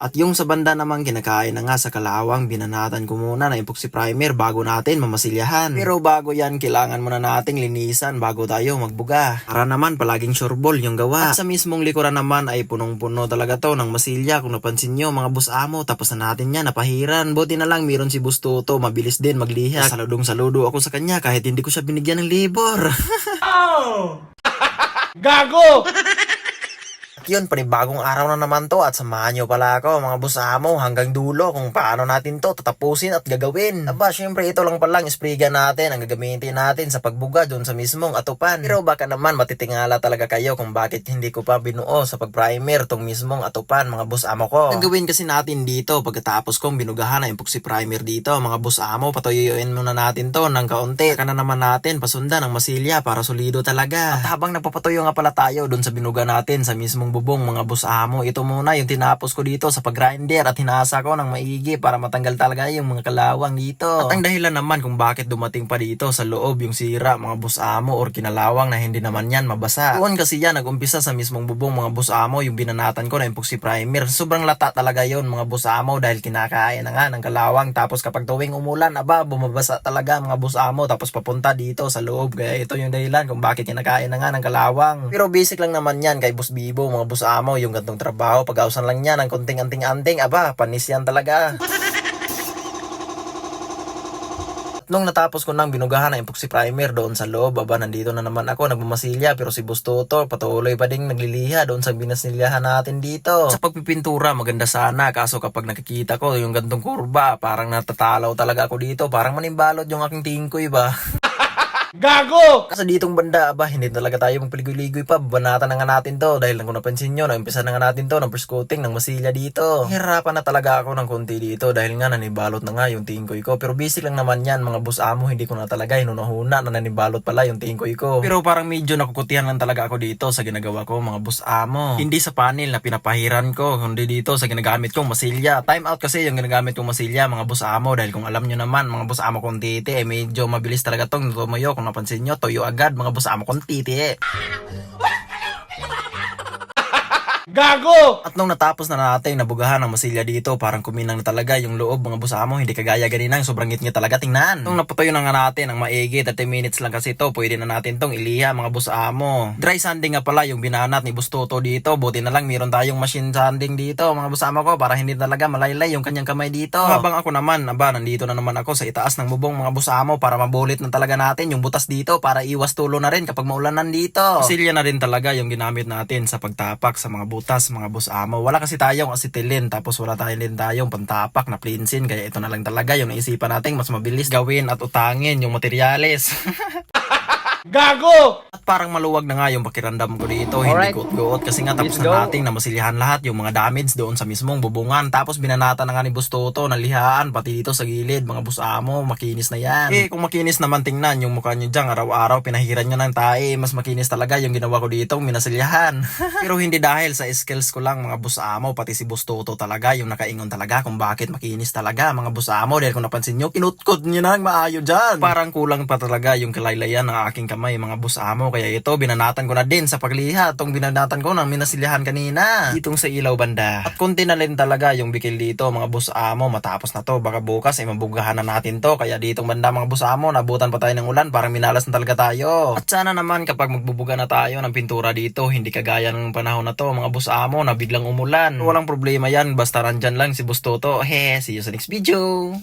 At yung sa banda naman kinakain na nga sa kalawang, binanatan ko muna ng epoxy primer bago natin mamasilyahan. Pero bago yan, kailangan muna nating linisan bago tayo magbuga. Para naman palaging sureball yung gawa. At sa mismong likuran naman ay punong-puno talaga to ng masilya. Kung napansin nyo mga boss amo, tapos na natin yan napahiran. Buti na lang meron si Busto to, mabilis din magliha. Saludong saludo ako sa kanya kahit hindi ko siya binigyan ng labor. Oh! Gago! At yun, panibagong araw na naman to at samahan nyo pala ako mga boss amo hanggang dulo kung paano natin to tatapusin at gagawin. Aba, syempre ito lang palang spray gun natin ang gagamitin natin sa pagbuga doon sa mismong atupan. Pero baka naman matitingala talaga kayo kung bakit hindi ko pa binuo sa pagprimer tong mismong atupan mga boss amo ko. Ang gawin kasi natin dito pagkatapos kong binugahan ang epoxy primer dito mga boss amo, patuyuin muna natin to ng kaunti. Saka na naman natin pasundan ng masilya para solido talaga. At habang napapatuyo nga pala tayo doon sa binuga natin sa mismong bubong mga boss amo, ito muna yung tinapos ko dito sa pag-grinder at hinasa ko ng maigi para matanggal talaga yung mga kalawang dito. At ang dahilan naman kung bakit dumating pa dito sa loob yung sira mga boss amo or kinalawang na hindi naman yan mabasa. Doon kasi yan nag-umpisa sa mismong bubong mga boss amo yung binanatan ko na epoxy primer. Sobrang lata talaga yon mga boss amo dahil kinakain na nga ng kalawang, tapos kapag tuwing umulan aba bumabasa talaga mga boss amo tapos papunta dito sa loob. Kaya ito yung dahilan kung bakit kinakain na nga ng kalawang. Pero basic lang naman yan kay Boss Bibo mga boss amo, yung gantong trabaho pag-ausan lang niya ng konting anting-anting aba panis yan talaga. Nung natapos ko nang binugahan ng epoxy primer doon sa loob, aba nandito na naman ako nagmamasilya, pero si Busto to patuloy pa ding nagliliha doon sa binasilyahan natin dito. Sa pagpipintura maganda sana, kaso kapag nakikita ko yung gantong kurba parang natatalaw talaga ako dito, parang manimbalot yung aking tingkoy ba. Gago! Kasi ditong banda, aba, hindi talaga tayo magpaligoy-ligoy pa. Banatan na nga natin to. Dahil kung napansin nyo, naumpisa na nga natin to ng first coating ng masilya dito. Hirapan na talaga ako ng konti dito dahil nga nanibalot na nga yung tingkoy ko. Pero basic lang naman yan mga boss amo, hindi ko na talaga hinunahuna na nanibalot pala yung tingkoy ko. Pero parang medyo nakukutihan lang talaga ako dito sa ginagawa ko mga boss amo. Hindi sa panel na pinapahiran ko, kundi dito sa ginagamit kong masilya. Time out kasi yung ginagamit kong masilya mga boss amo, dahil kung alam nyo naman mga boss amo kong titi, medyo mabilis talaga tong tumayo. Kung napansin nyo, toyo agad mga boss amo kong titi. Gago! At nung natapos na natin nabugahan ng masilya dito, parang kuminang na talaga yung loob mga boss amo, hindi kagaya ganinang sobrang ngit-ngit talaga tingnan. Nung napatuyo na nga natin ang maigi, 30 minutes lang kasi ito, pwede na natin tong iliha mga boss amo. Dry sanding nga pala yung binanat ni Busto to dito, buti na lang meron tayong machine sanding dito mga boss amo ko para hindi talaga malaylay yung kanyang kamay dito. Habang ako naman, aba nandito na naman ako sa itaas ng bubong mga boss amo para mabulit na talaga natin yung butas dito para iwas tulo na rin kapag maulanan dito. Masilya na rin talaga yung ginamit natin sa pagtapak sa mga butas mga boss amo. Wala kasi tayong acetylene, tapos wala tayong pantapak na plinsin, kaya ito na lang talaga yung naisipan natin mas mabilis gawin at utangin yung materyales. Gago! At parang maluwag na nga yung pakiramdam ko dito, hindi Alright. goot-goot kasi nga tapos Let's go. na nating na masilyahan lahat yung mga damage doon sa mismong bubungan, tapos binanata na nga ni Busto to ng lihaan pati dito sa gilid mga boss amo, makinis na yan. Kung makinis naman tingnan yung mukha nyo dyan, araw-araw pinahiran nyo ng tae, mas makinis talaga yung ginawa ko dito, minasilyahan. Pero hindi dahil sa skills ko lang mga boss amo, pati si Busto to talaga yung nakaingon talaga kung bakit makinis talaga mga boss amo, dahil kung napansin nyo, kinutkod nyo na maayo dyan. Parang kulang pa talaga yung kalaylayan ng aking kamay mga boss amo, kaya ito binanatan ko na din sa pagliha, itong binanatan ko ng minasilyahan kanina ditong sa ilaw banda. At konti na rin talaga yung bikil dito mga boss amo, matapos na to baka bukas ay mabugahan na natin to, kaya ditong banda mga boss amo nabutan pa tayo ng ulan, parang minalas na talaga tayo. At sana naman kapag magbubuga na tayo ng pintura dito, hindi kagaya ng panahon na to mga boss amo na biglang umulan. Walang problema yan, basta nandyan lang si Busto to. See you sa next video.